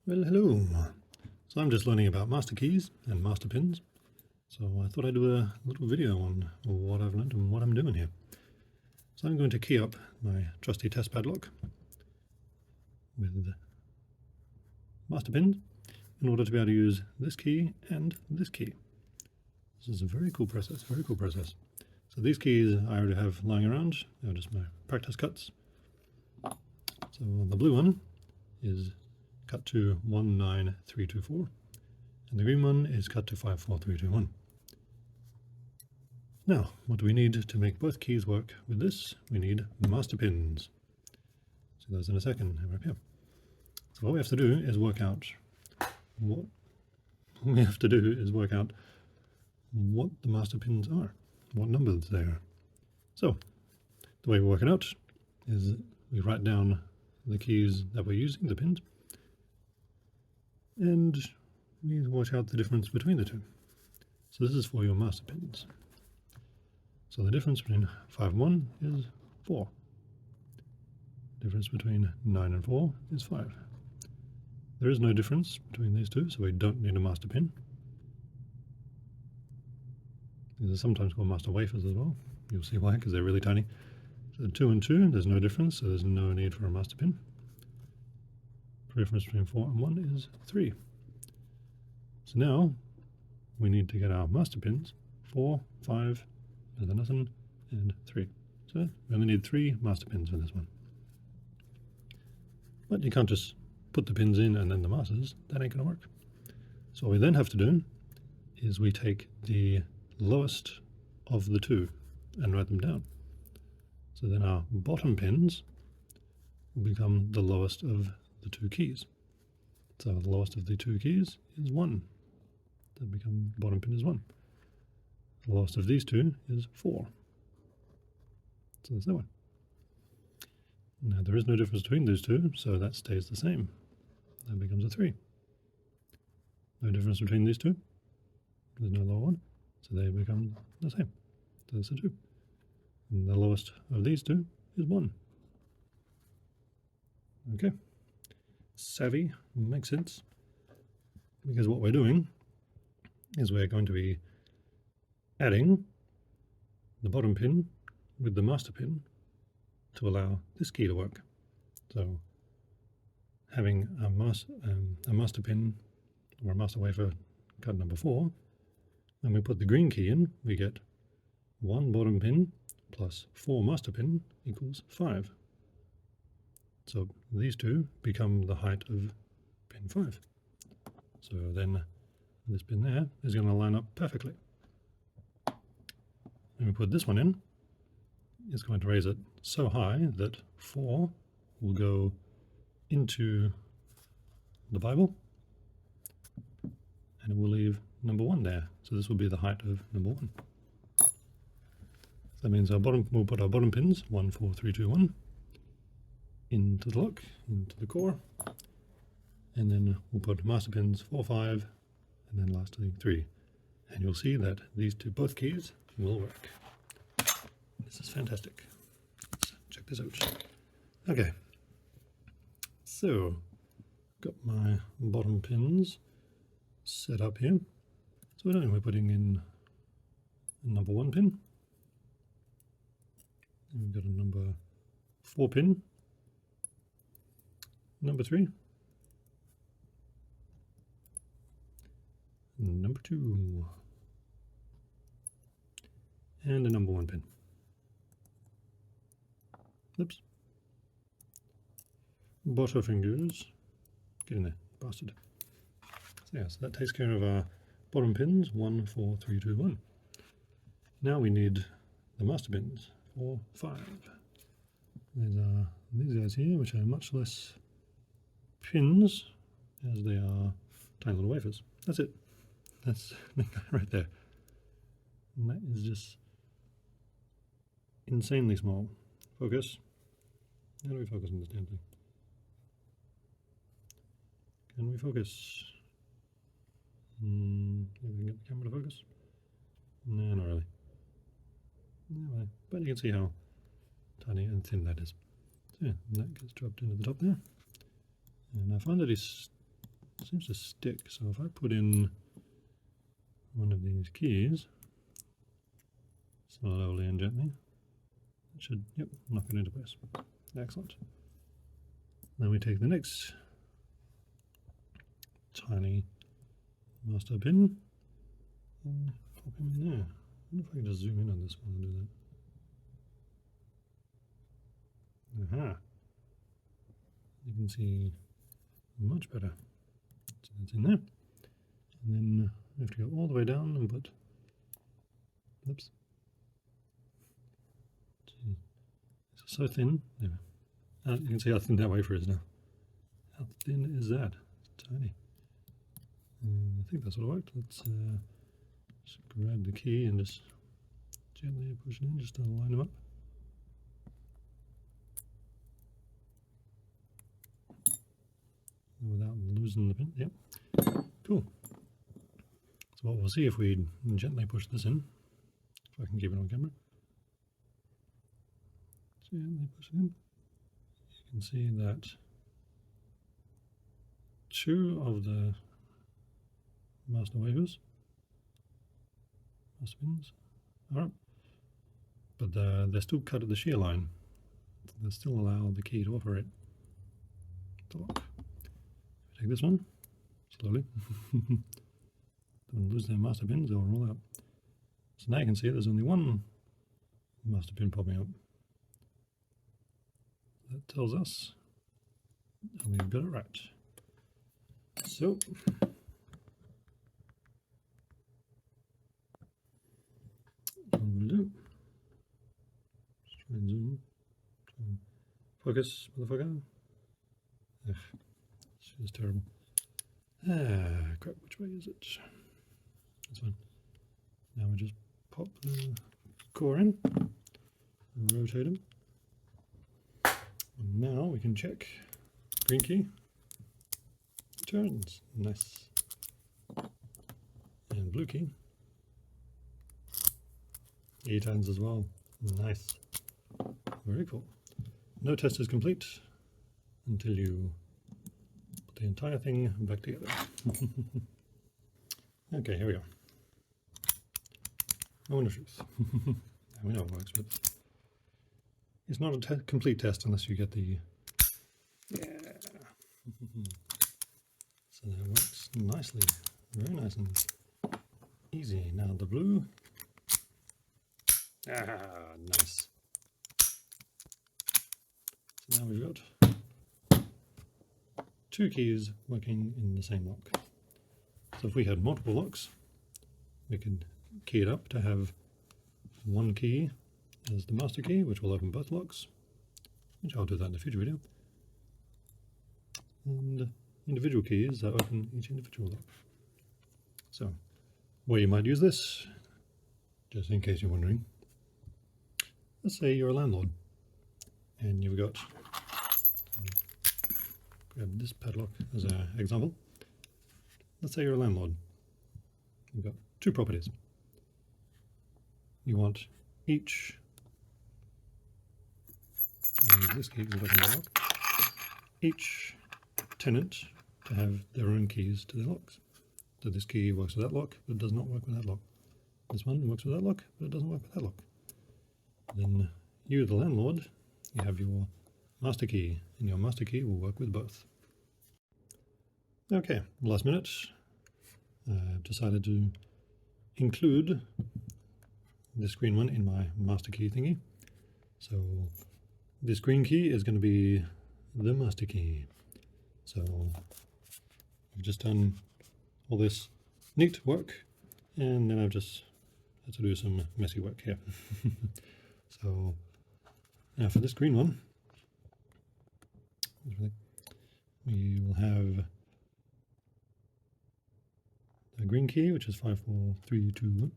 Well, hello. So I'm just learning about master keys and master pins. So I thought I'd do a little video on what I've learned and what I'm doing here. So I'm going to key up my trusty test padlock with master pins in order to be able to use this key and this key. This is a very cool process, very cool process. So these keys I already have lying around. They're just my practice cuts. So the blue one is cut to 19324, and the green one is cut to 54321. Now, what do we need to make both keys work with this? We need master pins. See those in a second, over here. So what we have to do is work out what the master pins are, what numbers they are. So the way we work it out is we write down the keys that we're using, the pins, and we work out the difference between the two. So this is for your master pins. So the difference between 5 and 1 is 4. The difference between 9 and 4 is 5. There is no difference between these two, so we don't need a master pin. These are sometimes called master wafers as well. You'll see why, because they're really tiny. So 2 and 2, there's no difference, so there's no need for a master pin. The difference between 4 and 1 is 3. So now we need to get our master pins 4, 5, and then 3. So we only need 3 master pins for this one. But you can't just put the pins in and then the masters. That ain't going to work. So what we then have to do is we take the lowest of the two and write them down. So then our bottom pins will become the lowest of the two keys. So the lowest of the two keys is 1. That becomes the bottom pin is 1. The lowest of these two is 4. So that's that one. Now there is no difference between those two, so that stays the same. That becomes a 3. No difference between these two. There's no lower one, so they become the same. So that's a 2. And the lowest of these two is 1. Okay. Savvy, makes sense. Because what we're doing is we're going to be adding the bottom pin with the master pin to allow this key to work. So having a master pin or a master wafer cut number 4, and we put the green key in, we get 1 bottom pin plus 4 master pin equals 5. So these two become the height of pin 5. So then this pin there is going to line up perfectly. When we put this one in, it's going to raise it so high that 4 will go into the Bible, and it will leave number 1 there. So this will be the height of number 1. So that means we'll put our bottom pins 1, 4, 3, 2, 1 into the lock, into the core, and then we'll put master pins 4, 5, and then lastly 3. And you'll see that these two, both keys, will work. This is fantastic. Let's check this out. Okay, so got my bottom pins set up here. So we're putting in a number 1 pin. And we've got a number 4 pin. Number 3. Number 2. And a number 1 pin. Oops. Butterfingers. Get in there, bastard. So yeah, so that takes care of our bottom pins 1, 4, 3, 2, 1. Now we need the master pins 4, 5. These are these guys here, which are much less pins as they are tiny little wafers. That's it. That's the guy right there. And that is just insanely small. Focus. How do we focus on this damn thing? Can we focus? Maybe we can get the camera to focus? No, not really. No way. But you can see how tiny and thin that is. So yeah, that gets dropped into the top there. And I find that he's seems to stick. So if I put in one of these keys slowly and gently, it should, yep, knock it into place. Excellent. Then we take the next tiny master pin and pop him in there. I wonder if I can just zoom in on this one and do that. Aha! You can see much better. So that's in there. And then we have to go all the way down and put, oops. It's so thin. There. You can see how thin that wafer is now. How thin is that? It's tiny. I think that's what worked. Let's just grab the key and just gently push it in just to line them up. Without losing the pin. Yep. Cool. So what we'll see if we gently push this in, if I can keep it on camera. Gently push it in. You can see that two of the master wafers, master pins, are up, but they're still cut at the shear line. They still allow the key to operate the lock. Take this one slowly. Don't lose their master pins, they'll roll out. So now you can see there's only one master pin popping up. That tells us we've got it right. So what we'll do, just try and zoom, try and focus, motherfucker. Ugh, this is terrible. Ah, crap, which way is it? This one. Now we just pop the core in, rotate him. And now we can check. Green key turns, nice. And blue key, he turns as well, nice. Very cool. No test is complete until you put the entire thing back together. Okay, here we go. Moment of truth. We know it works, but it's not a complete test unless you get the, yeah. So that works nicely, very nice and easy. Now the blue, nice. So now we've got two keys working in the same lock. So if we had multiple locks, we could key it up to have one key as the master key, which will open both locks, which I'll do that in a future video. And individual keys that open each individual lock. So, where you might use this, just in case you're wondering, let's say you're a landlord and you've got, grab this padlock as an example. Let's say you're a landlord. You've got two properties. You want each, this key because it opens the lock, each tenant to have their own keys to their locks. So this key works with that lock, but it does not work with that lock. This one works with that lock, but it doesn't work with that lock. Then you, the landlord, you have your master key, and your master key will work with both. Okay, last minute, I've decided to include this green one in my master key thingy. So this green key is going to be the master key. So I've just done all this neat work, and then I've just had to do some messy work here. So now for this green one, we will have the green key, which is 54321,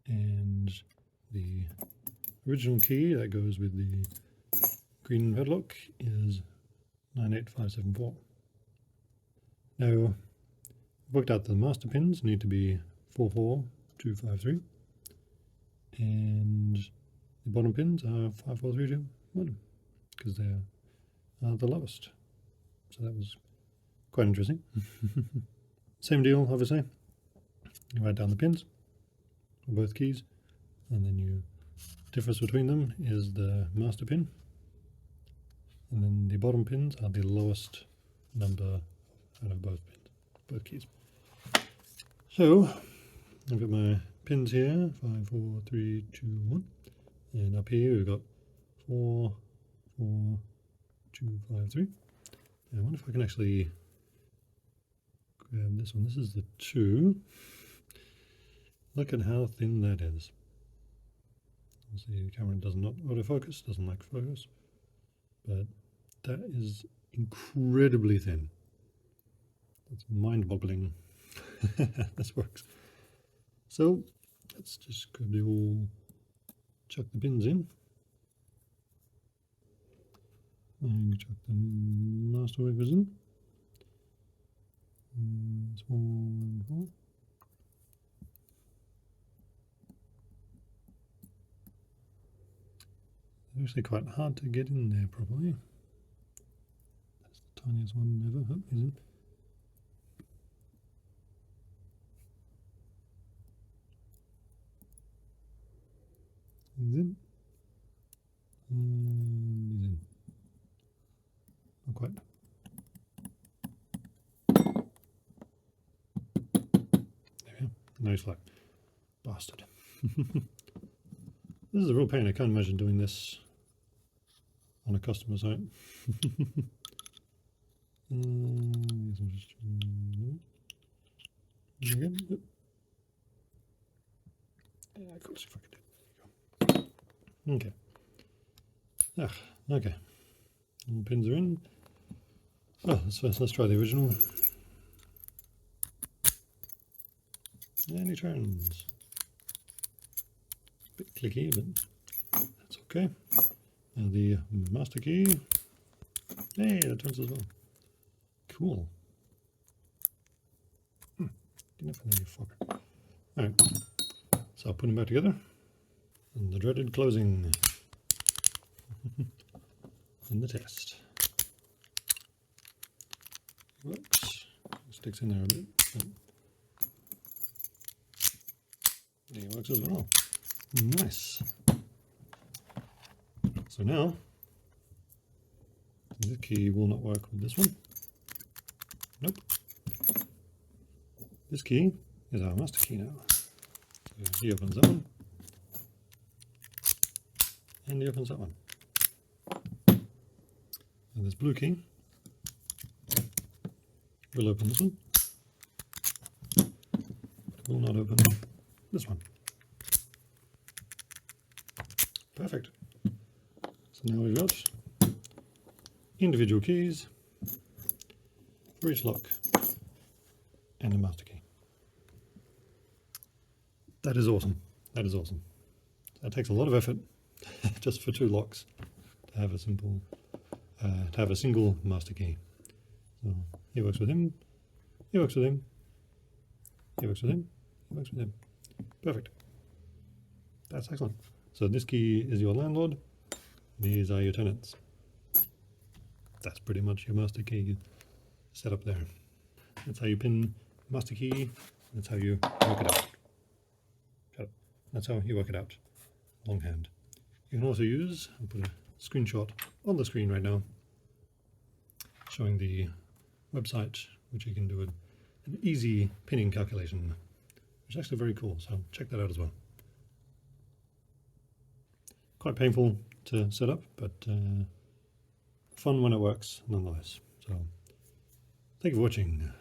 and the original key that goes with the green padlock is 98574. Now, worked out the master pins need to be 44253, and the bottom pins are 54321 because they're the lowest. So that was quite interesting. Same deal, obviously. You write down the pins for both keys, and then difference between them is the master pin, and then the bottom pins are the lowest number out of both keys. So I've got my pins here, 5, 4, 3, 2, 1, and up here we've got 4, 4, 2, 5, 3. And I wonder if I can actually grab this one. This is the 2. Look at how thin that is. See, the camera does not autofocus, doesn't like focus, but that is incredibly thin. That's mind-boggling. This works. So let's just grab the all, chuck the pins in, and chuck the master wafers in. Small and 4. It's actually quite hard to get in there properly. That's the tiniest one ever. Oh, he's in. He's in. And he's in. Not quite. There we go. No slack. Bastard. This is a real pain. I can't imagine doing this on a customer site. Again. Yeah, I could see if I could do it. There you go. Okay. Okay. All the pins are in. Oh, let's try the original. And he turns. A bit clicky, but that's okay. Now the master key. Hey, that turns as well. Cool. Get up in there, you fucker. Alright. So I'll put them back together. And the dreaded closing. And the test. Works. Sticks in there a bit. It works as well. Nice. So now, the key will not work with this one. Nope. This key is our master key now. So he opens that one. And he opens that one. And this blue key will open this one. It will not open this one. Perfect. So now we've got individual keys for each lock and a master key. That is awesome. That is awesome. That takes a lot of effort just for 2 locks to have a simple, to have a single master key. So he works with him, he works with him, he works with him, he works with him. Perfect. That's excellent. So this key is your landlord, these are your tenants. That's pretty much your master key set up there. That's how you pin master key, that's how you work it out. That's how you work it out, longhand. You can also use, I'll put a screenshot on the screen right now, showing the website, which you can do an easy pinning calculation, which is actually very cool, so check that out as well. Quite painful to set up, but fun when it works nonetheless. So, thank you for watching.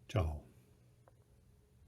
Ciao.